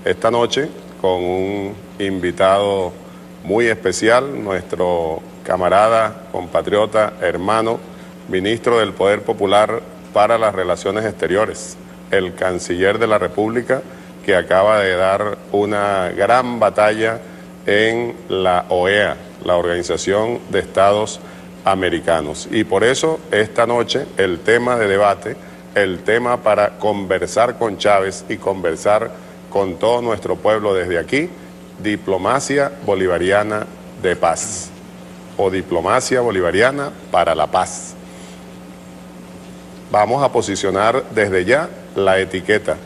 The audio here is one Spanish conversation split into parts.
esta noche con un invitado muy especial, nuestro camarada, compatriota, hermano, ministro del Poder Popular para las Relaciones Exteriores, el canciller de la República, que acaba de dar una gran batalla en la OEA, la Organización de Estados Americanos. Y por eso esta noche el tema de debate, el tema para conversar con Chávez y conversar con todo nuestro pueblo desde aquí, diplomacia bolivariana de paz o diplomacia bolivariana para la paz. Vamos a posicionar desde ya la etiqueta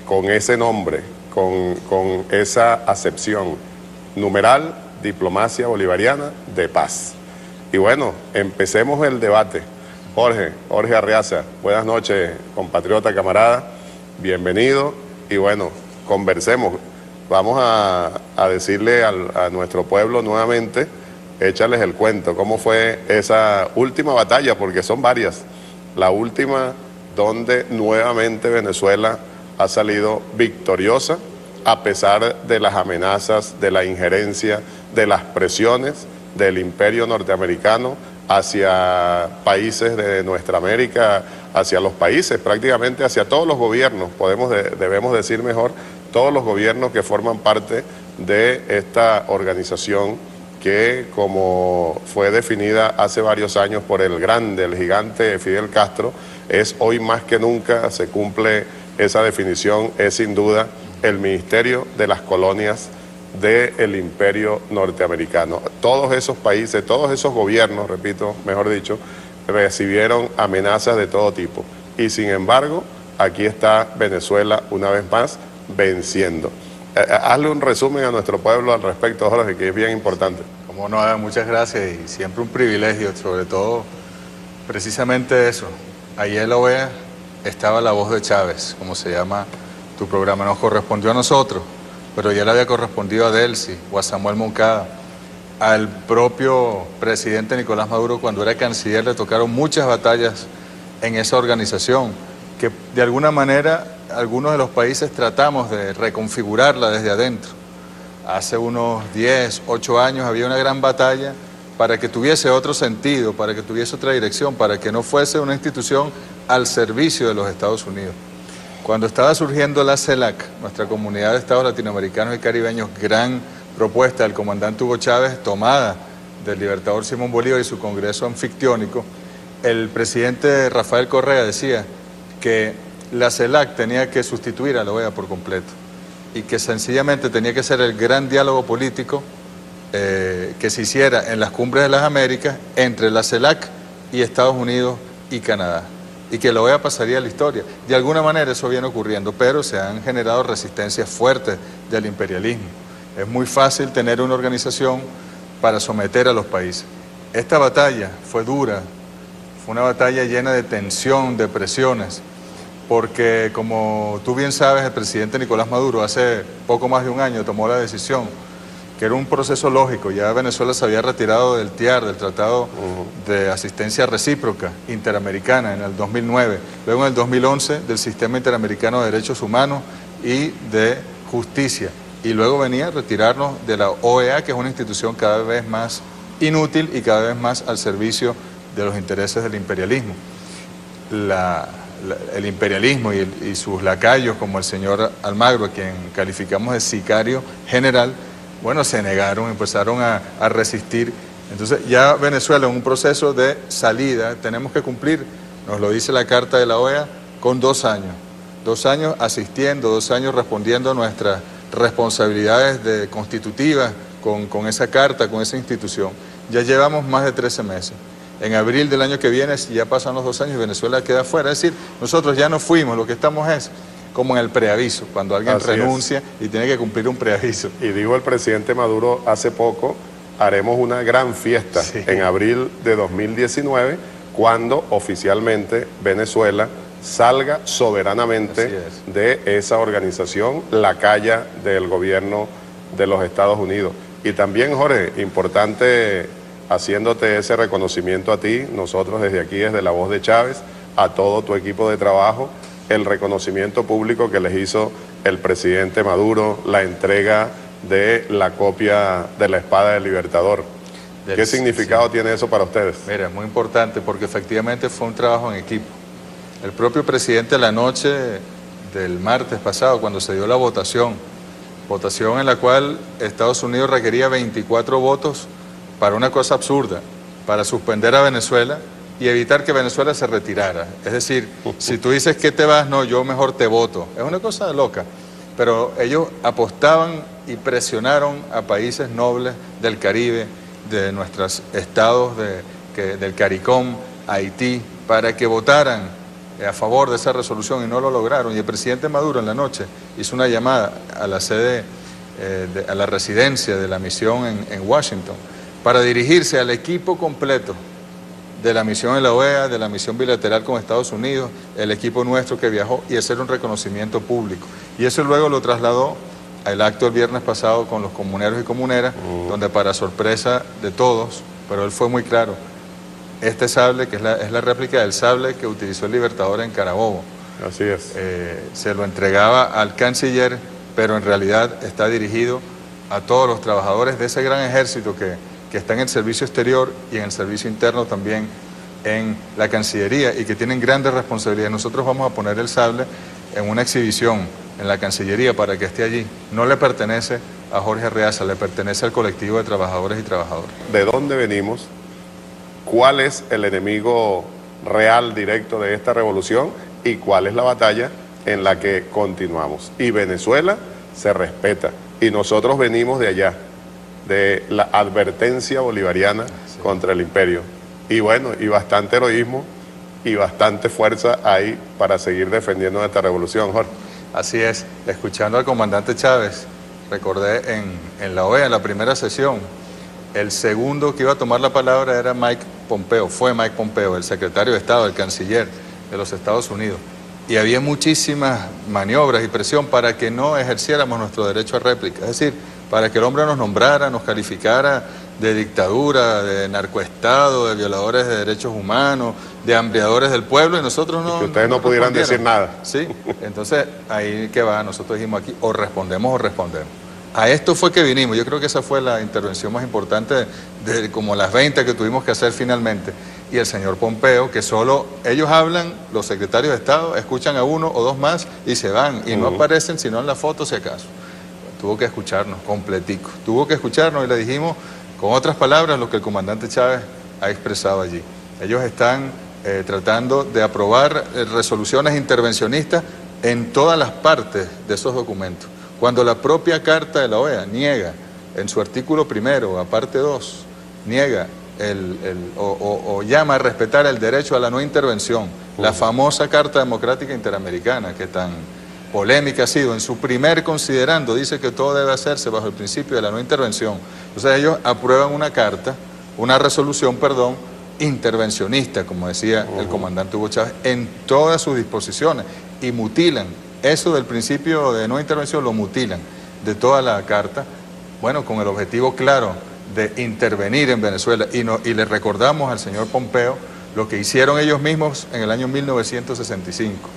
con ese nombre, con esa acepción, numeral diplomacia bolivariana de paz. Y bueno, empecemos el debate. Jorge Arriaza, buenas noches, compatriota, camarada, bienvenido y bueno, conversemos. Vamos a decirle a nuestro pueblo nuevamente, échales el cuento, cómo fue esa última batalla, porque son varias. La última donde nuevamente Venezuela ha salido victoriosa a pesar de las amenazas, de la injerencia, de las presiones del imperio norteamericano hacia países de nuestra América, hacia los países, prácticamente hacia todos los gobiernos, debemos decir mejor, todos los gobiernos que forman parte de esta organización que, como fue definida hace varios años por el gigante Fidel Castro, es hoy más que nunca, se cumple esa definición, es sin duda el Ministerio de las Colonias del imperio norteamericano. Todos esos países, todos esos gobiernos, repito, mejor dicho, recibieron amenazas de todo tipo. Y sin embargo, aquí está Venezuela una vez más venciendo. Hazle un resumen a nuestro pueblo al respecto, Jorge, que es bien importante. Como no, muchas gracias y siempre un privilegio, sobre todo precisamente eso. Ayer en la OEA estaba la voz de Chávez, como se llama tu programa, nos correspondió a nosotros, pero ya le había correspondido a Delcy o a Samuel Moncada. Al propio presidente Nicolás Maduro, cuando era canciller, le tocaron muchas batallas en esa organización, que de alguna manera algunos de los países tratamos de reconfigurarla desde adentro. Hace unos 10, 8 años había una gran batalla para que tuviese otro sentido, para que tuviese otra dirección, para que no fuese una institución al servicio de los Estados Unidos. Cuando estaba surgiendo la CELAC, nuestra comunidad de estados latinoamericanos y caribeños, gran propuesta del comandante Hugo Chávez, tomada del libertador Simón Bolívar y su congreso anfictiónico, el presidente Rafael Correa decía que la CELAC tenía que sustituir a la OEA por completo y que sencillamente tenía que ser el gran diálogo político que se hiciera en las cumbres de las Américas entre la CELAC y Estados Unidos y Canadá, y que la OEA pasaría a la historia. De alguna manera eso viene ocurriendo, pero se han generado resistencias fuertes del imperialismo. Es muy fácil tener una organización para someter a los países. Esta batalla fue dura, fue una batalla llena de tensión, de presiones, porque como tú bien sabes, el presidente Nicolás Maduro hace poco más de un año tomó la decisión, que era un proceso lógico. Ya Venezuela se había retirado del TIAR, del Tratado de Asistencia Recíproca Interamericana, en el 2009. Luego en el 2011 del Sistema Interamericano de Derechos Humanos y de Justicia. Y luego venía a retirarnos de la OEA, que es una institución cada vez más inútil y cada vez más al servicio de los intereses del imperialismo. El imperialismo y sus lacayos, como el señor Almagro, a quien calificamos de sicario general, bueno, se negaron, empezaron a resistir. Entonces ya Venezuela en un proceso de salida, tenemos que cumplir, nos lo dice la Carta de la OEA, con 2 años. 2 años asistiendo, 2 años respondiendo a nuestras responsabilidades constitutivas con esa carta, con esa institución. Ya llevamos más de 13 meses. En abril del año que viene ya pasan los 2 años y Venezuela queda fuera. Es decir, nosotros ya no fuimos, lo que estamos es como en el preaviso, cuando alguien renuncia y tiene que cumplir un preaviso. Y dijo el presidente Maduro hace poco, haremos una gran fiesta en abril de 2019, cuando oficialmente Venezuela salga soberanamente de esa organización, lacaya del gobierno de los Estados Unidos. Y también, Jorge, importante, haciéndote ese reconocimiento a ti, nosotros desde aquí, desde La Voz de Chávez, a todo tu equipo de trabajo, el reconocimiento público que les hizo el presidente Maduro la entrega de la copia de la espada del Libertador. ¿Qué significado tiene eso para ustedes? Mira, es muy importante porque efectivamente fue un trabajo en equipo. El propio presidente la noche del martes pasado, cuando se dio la votación en la cual Estados Unidos requería 24 votos para una cosa absurda, para suspender a Venezuela y evitar que Venezuela se retirara. Es decir, si tú dices que te vas, no, yo mejor te voto. Es una cosa loca. Pero ellos apostaban y presionaron a países nobles del Caribe, de nuestros estados del CARICOM, Haití, para que votaran a favor de esa resolución y no lo lograron. Y el presidente Maduro en la noche hizo una llamada a la sede, a la residencia de la misión en Washington, para dirigirse al equipo completo de la misión en la OEA, de la misión bilateral con Estados Unidos, el equipo nuestro que viajó, y hacer un reconocimiento público. Y eso luego lo trasladó al acto el viernes pasado con los comuneros y comuneras, donde para sorpresa de todos, pero él fue muy claro, este sable, que es la réplica del sable que utilizó el Libertador en Carabobo. Así es. Se lo entregaba al canciller, pero en realidad está dirigido a todos los trabajadores de ese gran ejército que está en el servicio exterior y en el servicio interno también en la Cancillería y que tienen grandes responsabilidades. Nosotros vamos a poner el sable en una exhibición en la Cancillería para que esté allí. No le pertenece a Jorge Arreaza, le pertenece al colectivo de trabajadores y trabajadoras. ¿De dónde venimos? ¿Cuál es el enemigo real, directo de esta revolución? ¿Y cuál es la batalla en la que continuamos? Y Venezuela se respeta. Y nosotros venimos de allá, de la advertencia bolivariana contra el imperio. Y bueno, y bastante heroísmo y bastante fuerza hay para seguir defendiendo esta revolución, Jorge. Así es, escuchando al comandante Chávez, recordé en la OEA, en la primera sesión, el segundo que iba a tomar la palabra era Mike Pompeo, fue Mike Pompeo, el secretario de Estado, el canciller de los Estados Unidos. Y había muchísimas maniobras y presión para que no ejerciéramos nuestro derecho a réplica, es decir, para que el hombre nos nombrara, nos calificara de dictadura, de narcoestado, de violadores de derechos humanos, de hambriadores del pueblo, y nosotros no... Y que ustedes no pudieran decir nada. Sí, entonces ahí que va, nosotros dijimos aquí, o respondemos o respondemos. A esto fue que vinimos, yo creo que esa fue la intervención más importante de como las 20 que tuvimos que hacer finalmente. Y el señor Pompeo, que solo ellos hablan, los secretarios de Estado, escuchan a uno o dos más y se van, y no aparecen sino en la foto si acaso. Tuvo que escucharnos completico, tuvo que escucharnos y le dijimos con otras palabras lo que el comandante Chávez ha expresado allí. Ellos están tratando de aprobar resoluciones intervencionistas en todas las partes de esos documentos. Cuando la propia Carta de la OEA niega, en su artículo primero, aparte 2, niega o llama a respetar el derecho a la no intervención, la famosa Carta Democrática Interamericana, que tan polémica ha sido, en su primer considerando dice que todo debe hacerse bajo el principio de la no intervención. Entonces ellos aprueban una resolución, intervencionista, como decía el comandante Hugo Chávez, en todas sus disposiciones, y mutilan eso del principio de no intervención, lo mutilan de toda la carta, bueno, con el objetivo claro de intervenir en Venezuela. Y le recordamos al señor Pompeo lo que hicieron ellos mismos en el año 1965.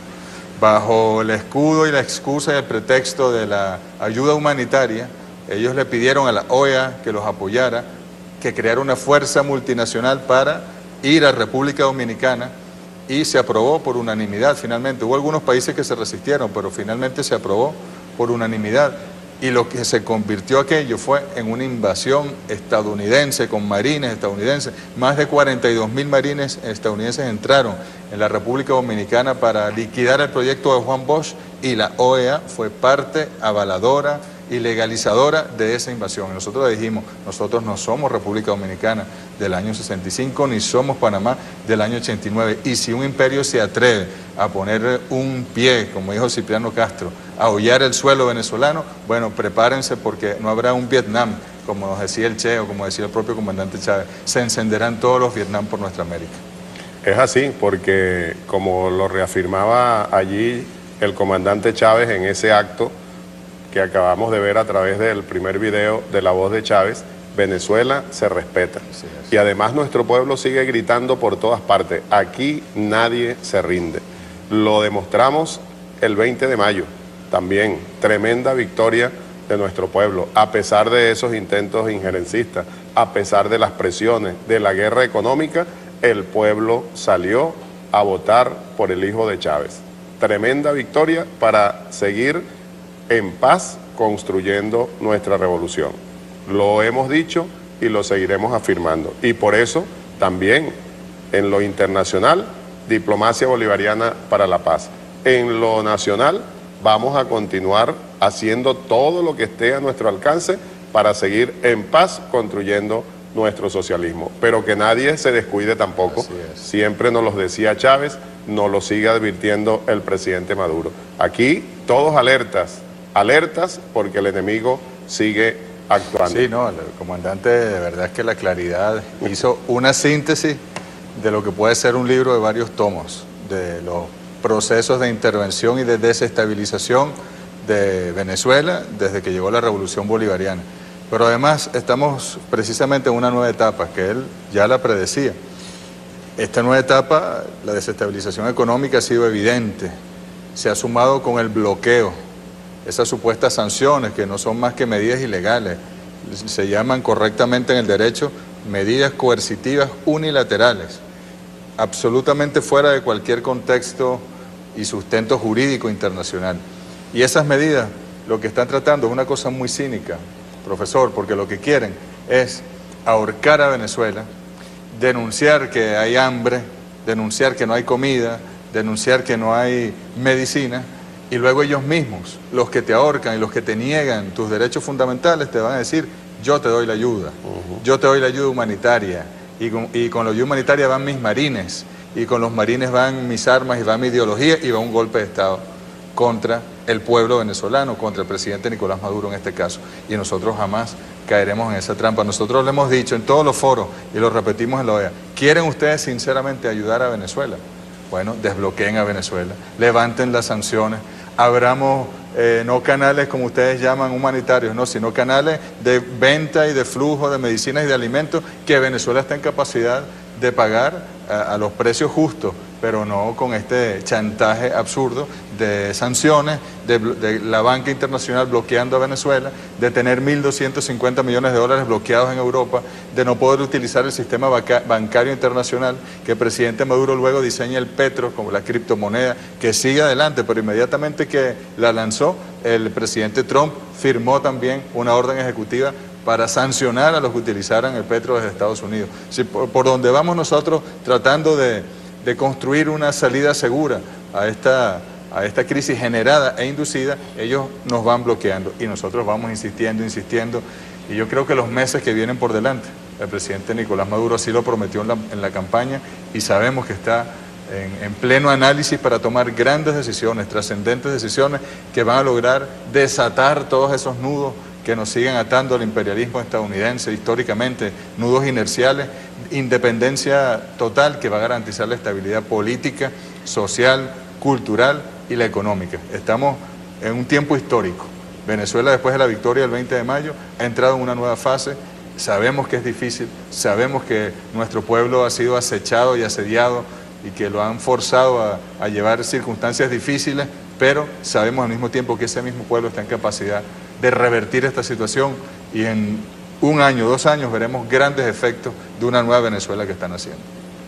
Bajo el escudo y la excusa y el pretexto de la ayuda humanitaria, ellos le pidieron a la OEA que los apoyara, que creara una fuerza multinacional para ir a República Dominicana, y se aprobó por unanimidad finalmente. Hubo algunos países que se resistieron, pero finalmente se aprobó por unanimidad. Y lo que se convirtió aquello fue en una invasión estadounidense con marines estadounidenses. Más de 42.000 marines estadounidenses entraron en la República Dominicana para liquidar el proyecto de Juan Bosch, y la OEA fue parte avaladora y legalizadora de esa invasión. Y nosotros le dijimos, nosotros no somos República Dominicana del año 65, ni somos Panamá del año 89. Y si un imperio se atreve a poner un pie, como dijo Cipriano Castro, a hollar el suelo venezolano, bueno, prepárense, porque no habrá un Vietnam, como nos decía el Che o como decía el propio comandante Chávez, se encenderán todos los Vietnam por nuestra América. Es así, porque como lo reafirmaba allí el comandante Chávez en ese acto que acabamos de ver a través del primer video de La Voz de Chávez, Venezuela se respeta. Sí, y además nuestro pueblo sigue gritando por todas partes, aquí nadie se rinde. Lo demostramos el 20 de mayo, también tremenda victoria de nuestro pueblo, a pesar de esos intentos injerencistas, a pesar de las presiones, de la guerra económica, el pueblo salió a votar por el hijo de Chávez. Tremenda victoria para seguir en paz construyendo nuestra revolución. Lo hemos dicho y lo seguiremos afirmando. Y por eso también en lo internacional, diplomacia bolivariana para la paz. En lo nacional, vamos a continuar haciendo todo lo que esté a nuestro alcance para seguir en paz construyendo nuestro socialismo. Pero que nadie se descuide tampoco. Siempre nos lo decía Chávez, nos lo sigue advirtiendo el presidente Maduro. Aquí todos alertas porque el enemigo sigue actuando. Sí, no, el comandante de verdad es que la claridad hizo una síntesis de lo que puede ser un libro de varios tomos, de los procesos de intervención y de desestabilización de Venezuela desde que llegó la Revolución Bolivariana. Pero además estamos precisamente en una nueva etapa que él ya la predecía. Esta nueva etapa, la desestabilización económica ha sido evidente, se ha sumado con el bloqueo, esas supuestas sanciones que no son más que medidas ilegales, se llaman correctamente en el derecho medidas coercitivas unilaterales, absolutamente fuera de cualquier contexto y sustento jurídico internacional. Y esas medidas lo que están tratando es una cosa muy cínica, profesor, porque lo que quieren es ahorcar a Venezuela, denunciar que hay hambre, denunciar que no hay comida, denunciar que no hay medicina, y luego ellos mismos, los que te ahorcan y los que te niegan tus derechos fundamentales, te van a decir, yo te doy la ayuda, yo te doy la ayuda humanitaria, y con la ayuda humanitaria van mis marines, y con los marines van mis armas y va mi ideología, y va un golpe de Estado contra el pueblo venezolano, contra el presidente Nicolás Maduro en este caso, y nosotros jamás caeremos en esa trampa. Nosotros le hemos dicho en todos los foros, y lo repetimos en la OEA, ¿quieren ustedes sinceramente ayudar a Venezuela? Bueno, desbloqueen a Venezuela, levanten las sanciones, abramos no canales como ustedes llaman humanitarios, no, sino canales de venta y de flujo de medicinas y de alimentos que Venezuela está en capacidad de pagar a los precios justos, pero no con este chantaje absurdo de sanciones, de la banca internacional bloqueando a Venezuela, de tener 1.250 millones de dólares bloqueados en Europa, de no poder utilizar el sistema bancario internacional, que el presidente Maduro luego diseña el petro como la criptomoneda, que sigue adelante, pero inmediatamente que la lanzó, el presidente Trump firmó también una orden ejecutiva para sancionar a los que utilizaran el petro desde Estados Unidos. Si por donde vamos nosotros tratando de construir una salida segura a esta crisis generada e inducida, ellos nos van bloqueando y nosotros vamos insistiendo, y yo creo que los meses que vienen por delante, el presidente Nicolás Maduro así lo prometió en la campaña y sabemos que está en pleno análisis para tomar grandes decisiones, trascendentes decisiones que van a lograr desatar todos esos nudos que nos siguen atando al imperialismo estadounidense históricamente, nudos inerciales, independencia total que va a garantizar la estabilidad política, social, cultural y la económica. Estamos en un tiempo histórico. Venezuela, después de la victoria del 20 de mayo, ha entrado en una nueva fase. Sabemos que es difícil, sabemos que nuestro pueblo ha sido acechado y asediado y que lo han forzado a llevar circunstancias difíciles, pero sabemos al mismo tiempo que ese mismo pueblo está en capacidad de revertir esta situación y en 1 año, 2 años veremos grandes efectos de una nueva Venezuela que están haciendo.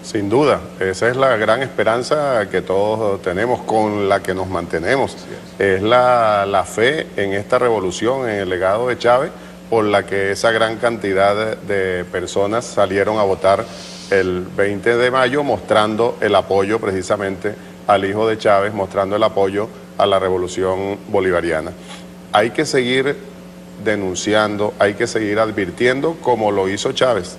Sin duda, esa es la gran esperanza que todos tenemos, con la que nos mantenemos. Es la fe en esta revolución, en el legado de Chávez, por la que esa gran cantidad de personas salieron a votar el 20 de mayo, mostrando el apoyo precisamente al hijo de Chávez, mostrando el apoyo a la revolución bolivariana. Hay que seguir denunciando, hay que seguir advirtiendo como lo hizo Chávez.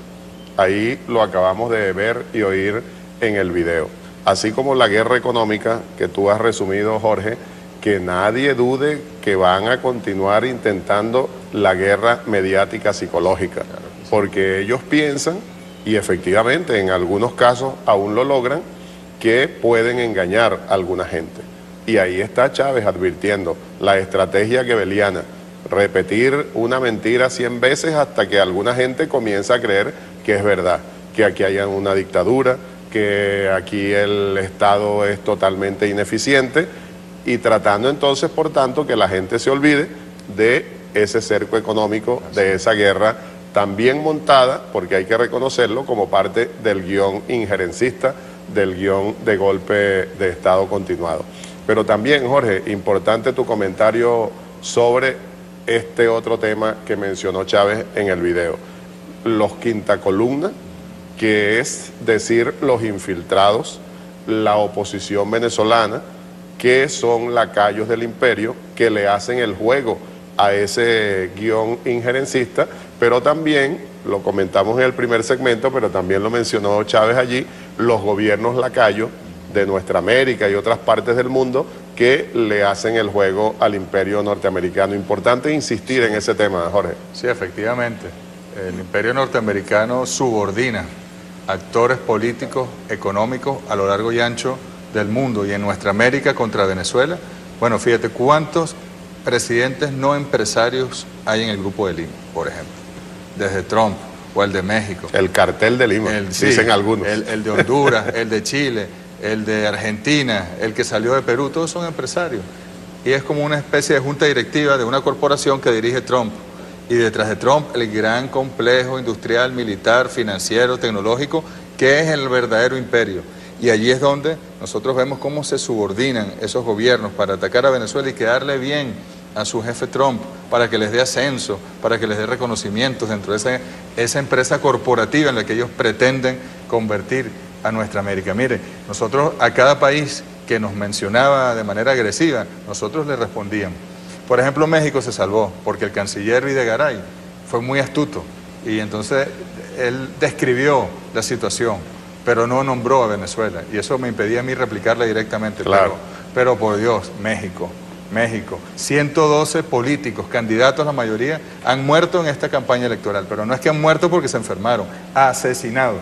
Ahí lo acabamos de ver y oír en el video. Así como la guerra económica que tú has resumido, Jorge, que nadie dude que van a continuar intentando la guerra mediática psicológica, porque ellos piensan, y efectivamente en algunos casos aún lo logran, que pueden engañar a alguna gente. Y ahí está Chávez advirtiendo la estrategia goebbeliana, repetir una mentira 100 veces hasta que alguna gente comienza a creer que es verdad, que aquí hay una dictadura, que aquí el Estado es totalmente ineficiente, y tratando entonces, por tanto, que la gente se olvide de ese cerco económico, de esa guerra también montada, porque hay que reconocerlo como parte del guión injerencista, del guión de golpe de Estado continuado. Pero también, Jorge, importante tu comentario sobre este otro tema que mencionó Chávez en el video. Los quinta columna, que es decir, los infiltrados, la oposición venezolana, que son lacayos del imperio, que le hacen el juego a ese guión injerencista, pero también, lo comentamos en el primer segmento, pero también lo mencionó Chávez allí, los gobiernos lacayos de nuestra América y otras partes del mundo que le hacen el juego al imperio norteamericano. Importante insistir en ese tema, Jorge. Sí, efectivamente. El imperio norteamericano subordina actores políticos, económicos a lo largo y ancho del mundo, y en nuestra América contra Venezuela. Bueno, fíjate cuántos presidentes no empresarios hay en el Grupo de Lima, por ejemplo, desde Trump o el de México. El cartel de Lima, dicen algunos. El de Honduras, el de Chile, el de Argentina, el que salió de Perú, todos son empresarios. Y es como una especie de junta directiva de una corporación que dirige Trump. Y detrás de Trump, el gran complejo industrial, militar, financiero, tecnológico, que es el verdadero imperio. Y allí es donde nosotros vemos cómo se subordinan esos gobiernos para atacar a Venezuela y quedarle bien a su jefe Trump, para que les dé ascenso, para que les dé reconocimientos dentro de esa empresa corporativa en la que ellos pretenden convertir a nuestra América. Mire, nosotros a cada país que nos mencionaba de manera agresiva, nosotros le respondíamos. Por ejemplo, México se salvó porque el canciller Videgaray fue muy astuto y entonces él describió la situación, pero no nombró a Venezuela, y eso me impedía a mí replicarle directamente. Claro. Pero por Dios, México, 112 políticos, candidatos la mayoría, han muerto en esta campaña electoral, pero no es que han muerto porque se enfermaron, asesinados,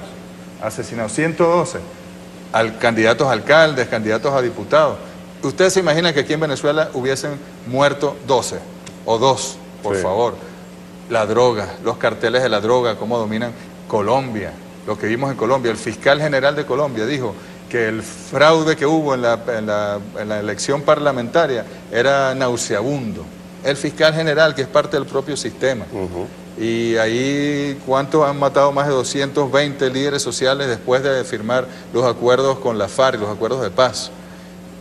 112, candidatos a alcaldes, candidatos a diputados. ¿Ustedes se imaginan que aquí en Venezuela hubiesen muerto 12 o 2, por favor? La droga, los carteles de la droga, cómo dominan Colombia, lo que vimos en Colombia. El fiscal general de Colombia dijo que el fraude que hubo en la elección parlamentaria era nauseabundo. El fiscal general, que es parte del propio sistema. Y ahí, ¿cuántos han matado? Más de 220 líderes sociales después de firmar los acuerdos con la FARC, los acuerdos de paz.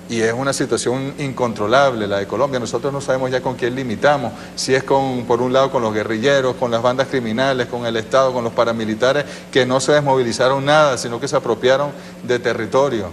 Y es una situación incontrolable la de Colombia. Nosotros no sabemos ya con quién limitamos, si es por un lado con los guerrilleros, con las bandas criminales, con el Estado, con los paramilitares, que no se desmovilizaron nada, sino que se apropiaron de territorio.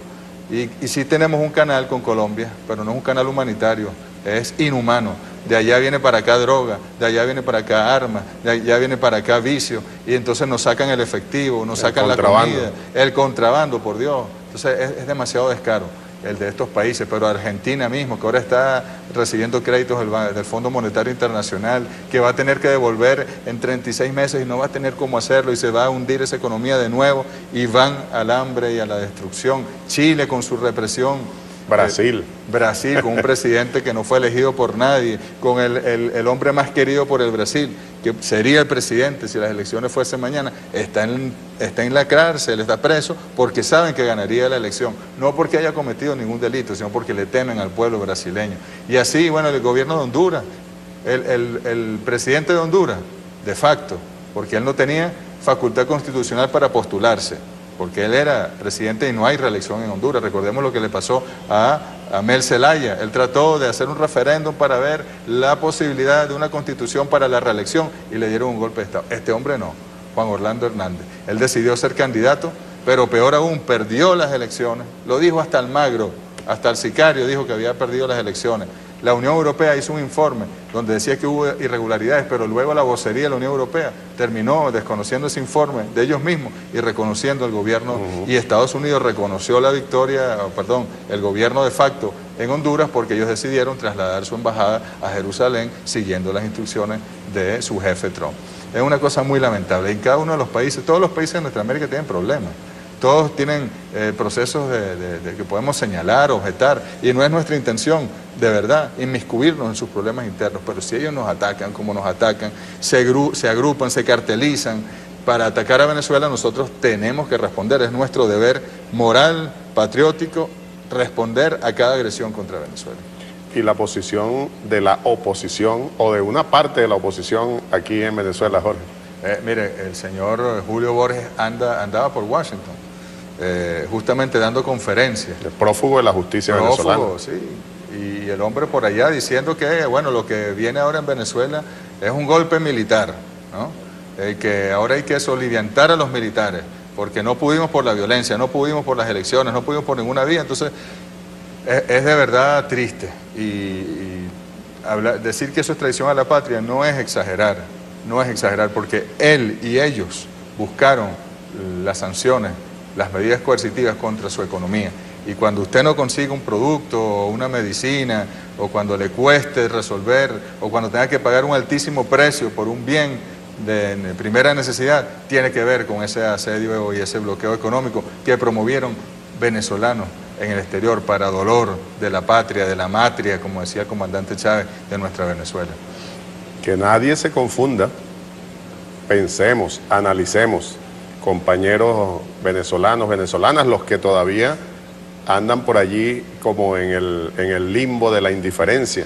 Y sí tenemos un canal con Colombia, pero no es un canal humanitario, es inhumano. De allá viene para acá droga, de allá viene para acá armas, de allá viene para acá vicio, y entonces nos sacan el efectivo, nos sacan la comida, el contrabando, por Dios. Entonces es demasiado descaro el de estos países, pero Argentina mismo, que ahora está recibiendo créditos del Fondo Monetario Internacional, que va a tener que devolver en 36 meses y no va a tener cómo hacerlo, y se va a hundir esa economía de nuevo, y van al hambre y a la destrucción. Chile con su represión. Brasil, con un presidente que no fue elegido por nadie, con el hombre más querido por el Brasil, que sería el presidente si las elecciones fuesen mañana, está en la cárcel, está preso, porque saben que ganaría la elección, no porque haya cometido ningún delito, sino porque le temen al pueblo brasileño. Y así, bueno, el gobierno de Honduras, el presidente de Honduras, de facto, porque él no tenía facultad constitucional para postularse, porque él era presidente y no hay reelección en Honduras. Recordemos lo que le pasó a Mel Zelaya. Él trató de hacer un referéndum para ver la posibilidad de una constitución para la reelección y le dieron un golpe de Estado. Este hombre no, Juan Orlando Hernández. Él decidió ser candidato, pero peor aún, perdió las elecciones. Lo dijo hasta Almagro, hasta el sicario dijo que había perdido las elecciones. La Unión Europea hizo un informe donde decía que hubo irregularidades, pero luego la vocería de la Unión Europea terminó desconociendo ese informe de ellos mismos y reconociendo al gobierno, y Estados Unidos reconoció la victoria, el gobierno de facto en Honduras, porque ellos decidieron trasladar su embajada a Jerusalén siguiendo las instrucciones de su jefe Trump. Es una cosa muy lamentable. En cada uno de los países, todos los países de nuestra América tienen problemas. Todos tienen procesos de que podemos señalar, objetar, y no es nuestra intención, de verdad, inmiscuirnos en sus problemas internos, pero si ellos nos atacan como nos atacan, se agrupan, se cartelizan para atacar a Venezuela, nosotros tenemos que responder, es nuestro deber moral, patriótico, responder a cada agresión contra Venezuela. y la posición de la oposición o de una parte de la oposición aquí en Venezuela, Jorge? Mire, el señor Julio Borges andaba por Washington, justamente dando conferencias. El prófugo de la justicia venezolana. Sí. Y el hombre por allá diciendo que, bueno, lo que viene ahora en Venezuela es un golpe militar, ¿no? Que ahora hay que soliviantar a los militares, porque no pudimos por la violencia, no pudimos por las elecciones, no pudimos por ninguna vía. Entonces, es de verdad triste. Decir que eso es traición a la patria no es exagerar, porque él y ellos buscaron las sanciones, las medidas coercitivas contra su economía. Y cuando usted no consigue un producto o una medicina, o cuando le cueste resolver, o cuando tenga que pagar un altísimo precio por un bien de primera necesidad, tiene que ver con ese asedio y ese bloqueo económico que promovieron venezolanos en el exterior para dolor de la patria, de la matria, como decía el comandante Chávez, de nuestra Venezuela. Que nadie se confunda, pensemos, analicemos, compañeros venezolanos, venezolanas, los que todavía andan por allí como en el limbo de la indiferencia,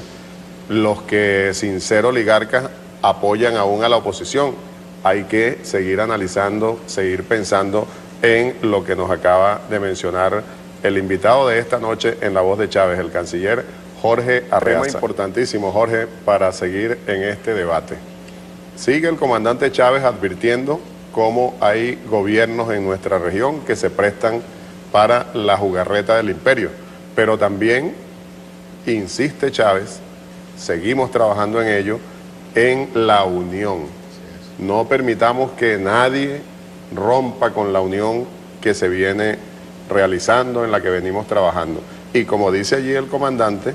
los que sin ser oligarcas apoyan aún a la oposición. Hay que seguir analizando, seguir pensando en lo que nos acaba de mencionar el invitado de esta noche en La Voz de Chávez, el canciller Jorge Arreaza. Tema importantísimo, Jorge, para seguir en este debate. Sigue el comandante Chávez advirtiendo cómo hay gobiernos en nuestra región que se prestan para la jugarreta del imperio, pero también insiste Chávez, seguimos trabajando en ello, en la unión. No permitamos que nadie rompa con la unión que se viene realizando, en la que venimos trabajando. Y como dice allí el comandante,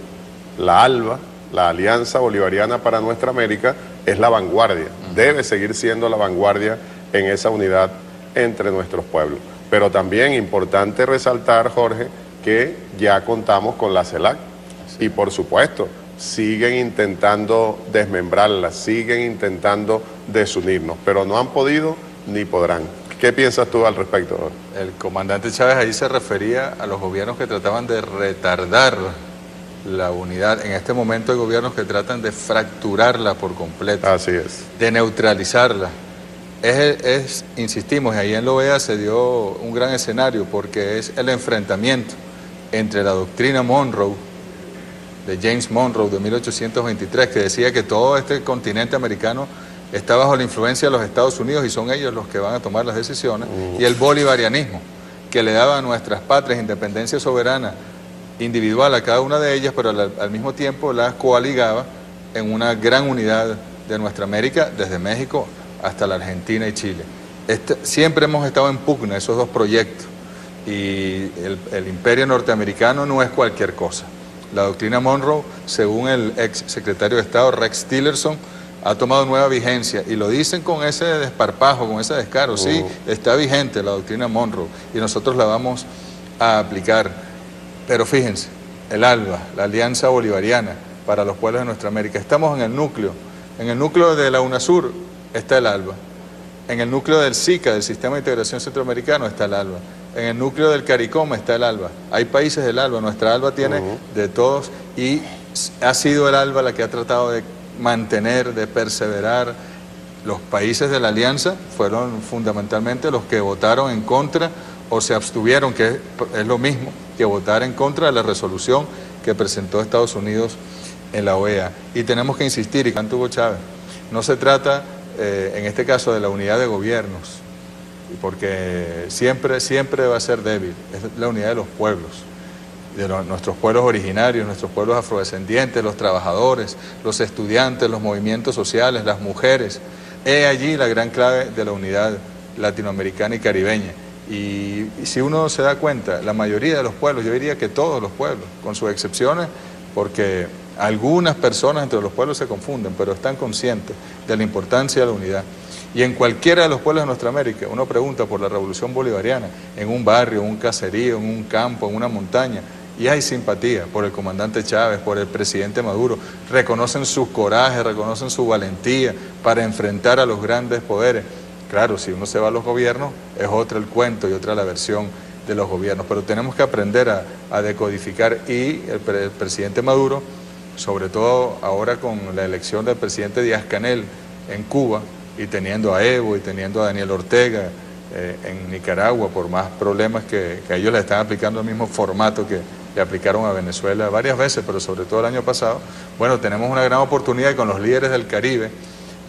la ALBA, la Alianza Bolivariana para Nuestra América, es la vanguardia, debe seguir siendo la vanguardia en esa unidad entre nuestros pueblos. Pero también importante resaltar, Jorge, que ya contamos con la CELAC y por supuesto siguen intentando desmembrarla, siguen intentando desunirnos, pero no han podido ni podrán. ¿Qué piensas tú al respecto, Jorge? El comandante Chávez ahí se refería a los gobiernos que trataban de retardar la unidad. En este momento hay gobiernos que tratan de fracturarla por completo. Así es. De neutralizarla. Insistimos, y ahí en la OEA se dio un gran escenario porque es el enfrentamiento entre la doctrina Monroe, de James Monroe de 1823, que decía que todo este continente americano está bajo la influencia de los Estados Unidos y son ellos los que van a tomar las decisiones, y el bolivarianismo, que le daba a nuestras patrias independencia soberana individual a cada una de ellas, pero al mismo tiempo las coaligaba en una gran unidad de nuestra América, desde México hasta la Argentina y Chile. Siempre hemos estado en pugna esos dos proyectos, y el imperio norteamericano no es cualquier cosa. La doctrina Monroe, según el ex secretario de Estado Rex Tillerson, ha tomado nueva vigencia, y lo dicen con ese desparpajo, con ese descaro. Sí, está vigente la doctrina Monroe y nosotros la vamos a aplicar. Pero fíjense, el ALBA, la Alianza Bolivariana para los Pueblos de Nuestra América, estamos en el núcleo de la UNASUR está el ALBA, en el núcleo del SICA, del Sistema de Integración Centroamericano, está el ALBA, en el núcleo del CARICOM está el ALBA. Hay países del ALBA, nuestra ALBA tiene de todos, y ha sido el ALBA la que ha tratado de mantener, de perseverar. Los países de la alianza fueron fundamentalmente los que votaron en contra o se abstuvieron, que es lo mismo que votar en contra de la resolución que presentó Estados Unidos en la OEA. Y tenemos que insistir, y tanto Hugo Chávez, no se trata en este caso de la unidad de gobiernos, porque siempre va a ser débil, es la unidad de los pueblos, de nuestros pueblos originarios, nuestros pueblos afrodescendientes, los trabajadores, los estudiantes, los movimientos sociales, las mujeres. He allí la gran clave de la unidad latinoamericana y caribeña. Y si uno se da cuenta, la mayoría de los pueblos, yo diría que todos los pueblos, con sus excepciones, porque algunas personas entre los pueblos se confunden, pero están conscientes de la importancia de la unidad. Y en cualquiera de los pueblos de nuestra América, uno pregunta por la revolución bolivariana, en un barrio, en un caserío, en un campo, en una montaña, y hay simpatía por el comandante Chávez, por el presidente Maduro, reconocen su coraje, reconocen su valentía para enfrentar a los grandes poderes. Claro, si uno se va a los gobiernos, es otro el cuento y otra la versión de los gobiernos, pero tenemos que aprender a decodificar, y el presidente Maduro sobre todo ahora con la elección del presidente Díaz-Canel en Cuba, y teniendo a Evo y teniendo a Daniel Ortega en Nicaragua, por más problemas que a ellos le están aplicando el mismo formato que le aplicaron a Venezuela varias veces, pero sobre todo el año pasado, bueno, tenemos una gran oportunidad, y con los líderes del Caribe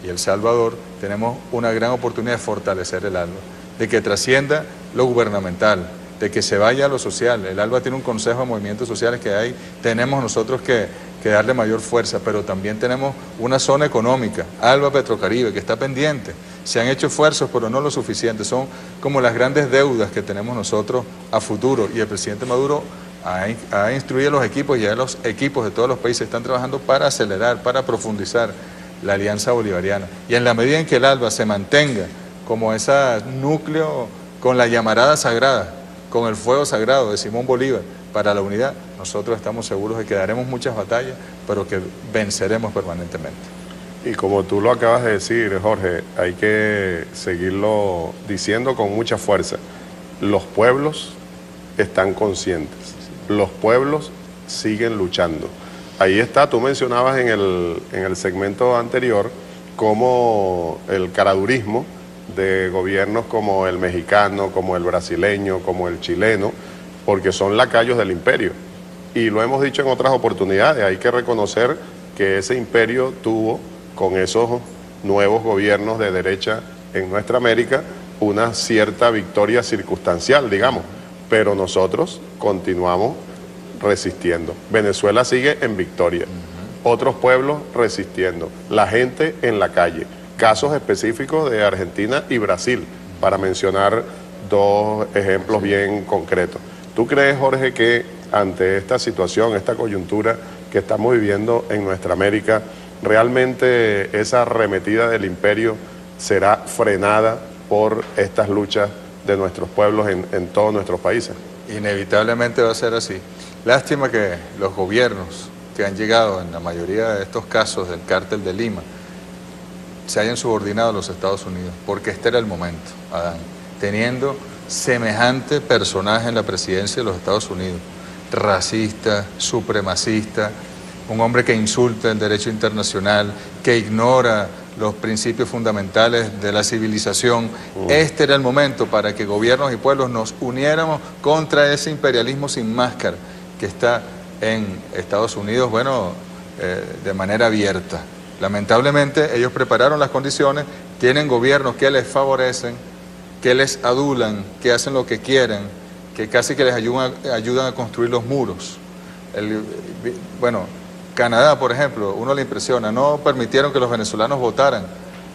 y El Salvador tenemos una gran oportunidad de fortalecer el ALBA, de que trascienda lo gubernamental, de que se vaya a lo social. El ALBA tiene un consejo de movimientos sociales que hay, tenemos nosotros que darle mayor fuerza, pero también tenemos una zona económica, ALBA Petrocaribe, que está pendiente. Se han hecho esfuerzos, pero no lo suficiente. Son como las grandes deudas que tenemos nosotros a futuro, y el presidente Maduro ha instruido a los equipos, y ya los equipos de todos los países están trabajando para acelerar, para profundizar la alianza bolivariana. Y en la medida en que el ALBA se mantenga como ese núcleo con la llamarada sagrada, con el fuego sagrado de Simón Bolívar para la unidad, nosotros estamos seguros de que daremos muchas batallas, pero que venceremos permanentemente. Y como tú lo acabas de decir, Jorge, hay que seguirlo diciendo con mucha fuerza. Los pueblos están conscientes, los pueblos siguen luchando. Ahí está, tú mencionabas en el segmento anterior cómo el caradurismo de gobiernos como el mexicano, como el brasileño, como el chileno, porque son lacayos del imperio. Y lo hemos dicho en otras oportunidades, hay que reconocer que ese imperio tuvo, con esos nuevos gobiernos de derecha en nuestra América, una cierta victoria circunstancial, digamos, pero nosotros continuamos resistiendo. Venezuela sigue en victoria, otros pueblos resistiendo, la gente en la calle. Casos específicos de Argentina y Brasil, para mencionar dos ejemplos bien concretos. ¿Tú crees, Jorge, que ante esta situación, esta coyuntura que estamos viviendo en nuestra América, realmente esa arremetida del imperio será frenada por estas luchas de nuestros pueblos en todos nuestros países? Inevitablemente va a ser así. Lástima que los gobiernos que han llegado en la mayoría de estos casos del cártel de Lima se hayan subordinado a los Estados Unidos, porque este era el momento, Adán, teniendo semejante personaje en la presidencia de los Estados Unidos, racista, supremacista, un hombre que insulta el derecho internacional, que ignora los principios fundamentales de la civilización. Este era el momento para que gobiernos y pueblos nos uniéramos contra ese imperialismo sin máscara que está en Estados Unidos, bueno, de manera abierta. Lamentablemente ellos prepararon las condiciones, tienen gobiernos que les favorecen, que les adulan, que hacen lo que quieren, que casi que les ayudan a construir los muros. Bueno, Canadá, por ejemplo, uno le impresiona, no permitieron que los venezolanos votaran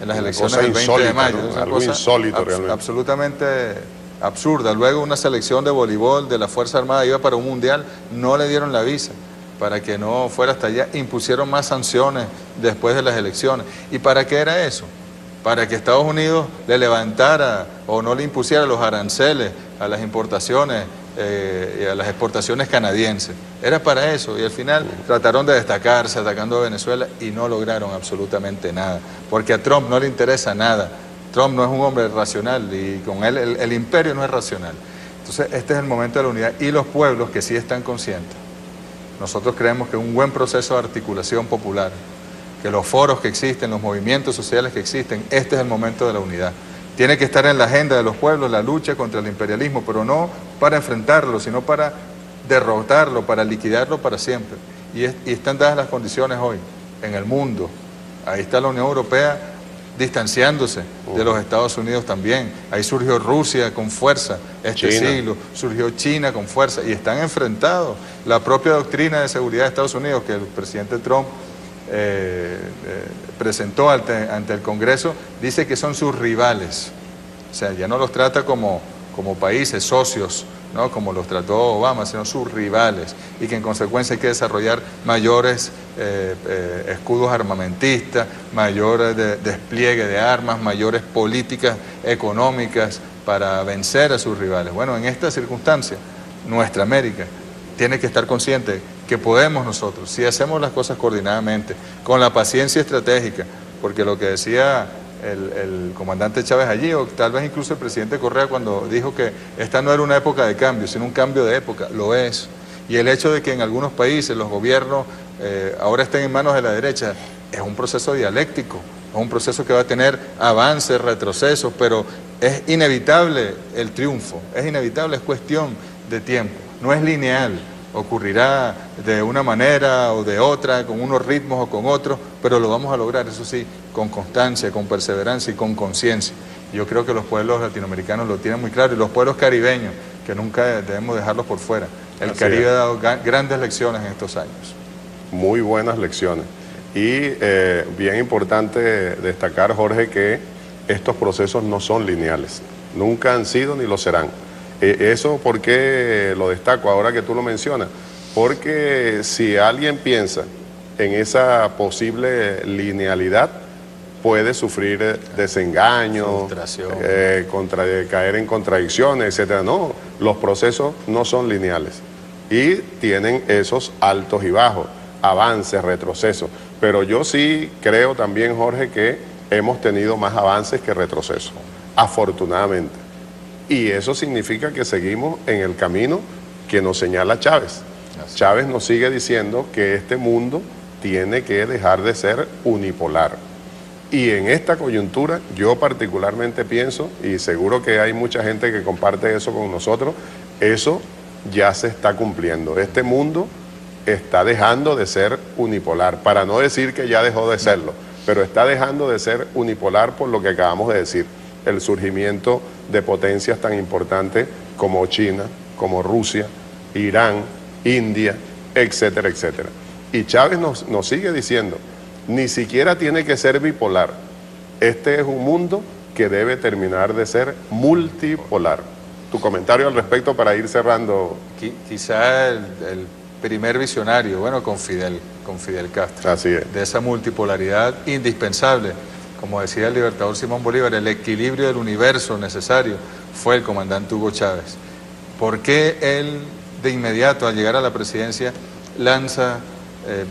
en las elecciones del 20 de mayo. ¿no? Algo insólito realmente. Absolutamente absurda. Luego una selección de voleibol de la Fuerza Armada iba para un mundial, no le dieron la visa para que no fuera hasta allá, impusieron más sanciones después de las elecciones. ¿Y para qué era eso? Para que Estados Unidos le levantara o no le impusiera los aranceles a las importaciones y a las exportaciones canadienses. Era para eso, y al final trataron de destacarse atacando a Venezuela y no lograron absolutamente nada, porque a Trump no le interesa nada. Trump no es un hombre racional, y con él el imperio no es racional. Entonces este es el momento de la unidad, y los pueblos que sí están conscientes. Nosotros creemos que un buen proceso de articulación popular, que los foros que existen, los movimientos sociales que existen, este es el momento de la unidad. Tiene que estar en la agenda de los pueblos la lucha contra el imperialismo, pero no para enfrentarlo, sino para derrotarlo, para liquidarlo para siempre. Y están dadas las condiciones hoy en el mundo. Ahí está la Unión Europea distanciándose de los Estados Unidos también. Ahí surgió Rusia con fuerza este siglo, surgió China con fuerza, y están enfrentados. La propia doctrina de seguridad de Estados Unidos que el presidente Trump presentó ante el Congreso, dice que son sus rivales. O sea, ya no los trata como países, socios, ¿no? Como los trató Obama, sino sus rivales, y que en consecuencia hay que desarrollar mayores escudos armamentistas, mayor despliegue de armas, mayores políticas económicas para vencer a sus rivales. Bueno, en esta circunstancia, nuestra América tiene que estar consciente que podemos nosotros, si hacemos las cosas coordinadamente, con la paciencia estratégica, porque lo que decía el comandante Chávez allí, o tal vez incluso el presidente Correa, cuando dijo que esta no era una época de cambio, sino un cambio de época, lo es. Y el hecho de que en algunos países los gobiernos ahora estén en manos de la derecha es un proceso dialéctico, es un proceso que va a tener avances, retrocesos, pero es inevitable el triunfo, es inevitable, es cuestión de tiempo, no es lineal, ocurrirá de una manera o de otra, con unos ritmos o con otros, pero lo vamos a lograr, eso sí, con constancia, con perseverancia y con conciencia. Yo creo que los pueblos latinoamericanos lo tienen muy claro, y los pueblos caribeños, que nunca debemos dejarlos por fuera. El Caribe ha dado grandes lecciones en estos años. Muy buenas lecciones. Y bien importante destacar, Jorge, que estos procesos no son lineales. Nunca han sido ni lo serán. Eso, ¿por qué lo destaco ahora que tú lo mencionas? Porque si alguien piensa en esa posible linealidad, puede sufrir desengaño, caer en contradicciones, etc. No, los procesos no son lineales y tienen esos altos y bajos, avances, retrocesos. Pero yo sí creo también, Jorge, que hemos tenido más avances que retrocesos, afortunadamente. Y eso significa que seguimos en el camino que nos señala Chávez. Chávez nos sigue diciendo que este mundo tiene que dejar de ser unipolar. Y en esta coyuntura yo particularmente pienso, y seguro que hay mucha gente que comparte eso con nosotros, eso ya se está cumpliendo. Este mundo está dejando de ser unipolar, para no decir que ya dejó de serlo, pero está dejando de ser unipolar por lo que acabamos de decir, el surgimiento de potencias tan importantes como China, como Rusia, Irán, India, etcétera, etcétera. Y Chávez nos sigue diciendo, ni siquiera tiene que ser bipolar. Este es un mundo que debe terminar de ser multipolar. Tu comentario al respecto para ir cerrando. Quizá el primer visionario, bueno, con Fidel Castro. Así es. De esa multipolaridad indispensable. Como decía el libertador Simón Bolívar, el equilibrio del universo necesario fue el comandante Hugo Chávez. ¿Por qué él de inmediato al llegar a la presidencia lanza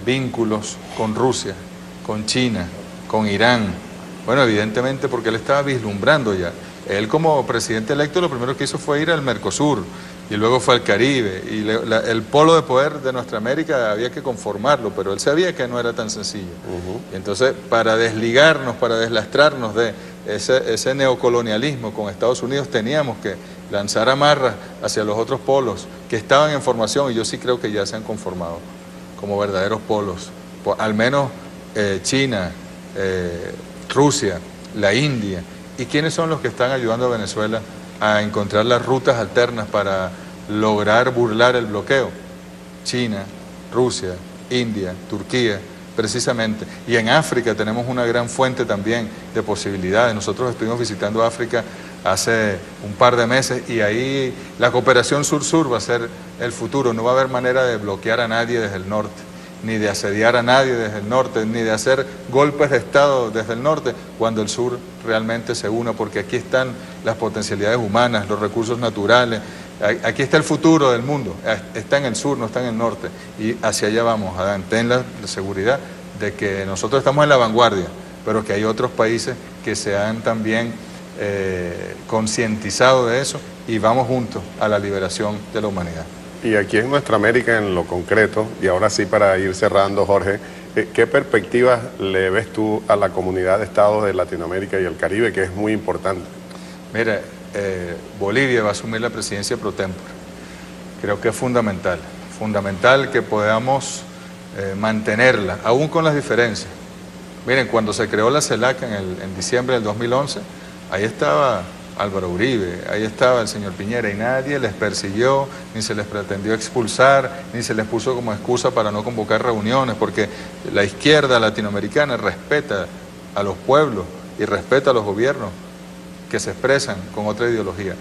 vínculos con Rusia, con China, con Irán? Bueno, evidentemente porque él estaba vislumbrando ya. Él como presidente electo lo primero que hizo fue ir al Mercosur y luego fue al Caribe. Y el polo de poder de nuestra América había que conformarlo, pero él sabía que no era tan sencillo. Y entonces, para desligarnos, para deslastrarnos de ese neocolonialismo con Estados Unidos, teníamos que lanzar amarras hacia los otros polos que estaban en formación, y yo sí creo que ya se han conformado como verdaderos polos. Al menos China, Rusia, la India. ¿Y quiénes son los que están ayudando a Venezuela a encontrar las rutas alternas para lograr burlar el bloqueo? China, Rusia, India, Turquía, precisamente. Y en África tenemos una gran fuente también de posibilidades. Nosotros estuvimos visitando África hace un par de meses y ahí la cooperación sur-sur va a ser el futuro. No va a haber manera de bloquear a nadie desde el norte, ni de asediar a nadie desde el norte, ni de hacer golpes de Estado desde el norte, cuando el sur realmente se una, porque aquí están las potencialidades humanas, los recursos naturales, aquí está el futuro del mundo, está en el sur, no está en el norte, y hacia allá vamos, Adán. Ten la seguridad de que nosotros estamos en la vanguardia, pero que hay otros países que se han también concientizado de eso, y vamos juntos a la liberación de la humanidad. Y aquí en nuestra América, en lo concreto, y ahora sí para ir cerrando, Jorge, ¿qué perspectivas le ves tú a la comunidad de estados de Latinoamérica y el Caribe, que es muy importante? Mira, Bolivia va a asumir la presidencia pro tempore. Creo que es fundamental que podamos mantenerla, aún con las diferencias. Miren, cuando se creó la CELAC en diciembre del 2011, ahí estaba Álvaro Uribe, ahí estaba el señor Piñera, y nadie les persiguió, ni se les pretendió expulsar, ni se les puso como excusa para no convocar reuniones, porque la izquierda latinoamericana respeta a los pueblos y respeta a los gobiernos que se expresan con otra ideología.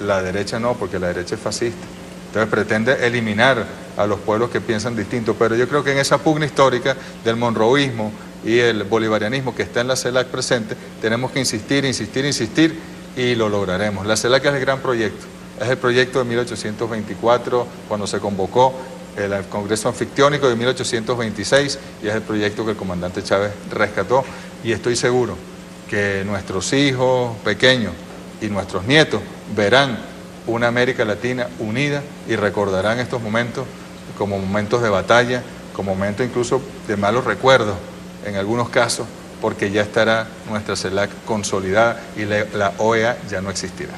La derecha no, porque la derecha es fascista. Entonces pretende eliminar a los pueblos que piensan distinto, pero yo creo que en esa pugna histórica del monroísmo y el bolivarianismo que está en la CELAC presente, tenemos que insistir, y lo lograremos. La CELAC es el gran proyecto, es el proyecto de 1824, cuando se convocó el Congreso Anfictiónico de 1826, y es el proyecto que el comandante Chávez rescató, y estoy seguro que nuestros hijos pequeños y nuestros nietos verán una América Latina unida y recordarán estos momentos como momentos de batalla, como momentos incluso de malos recuerdos, en algunos casos, porque ya estará nuestra CELAC consolidada y la OEA ya no existirá.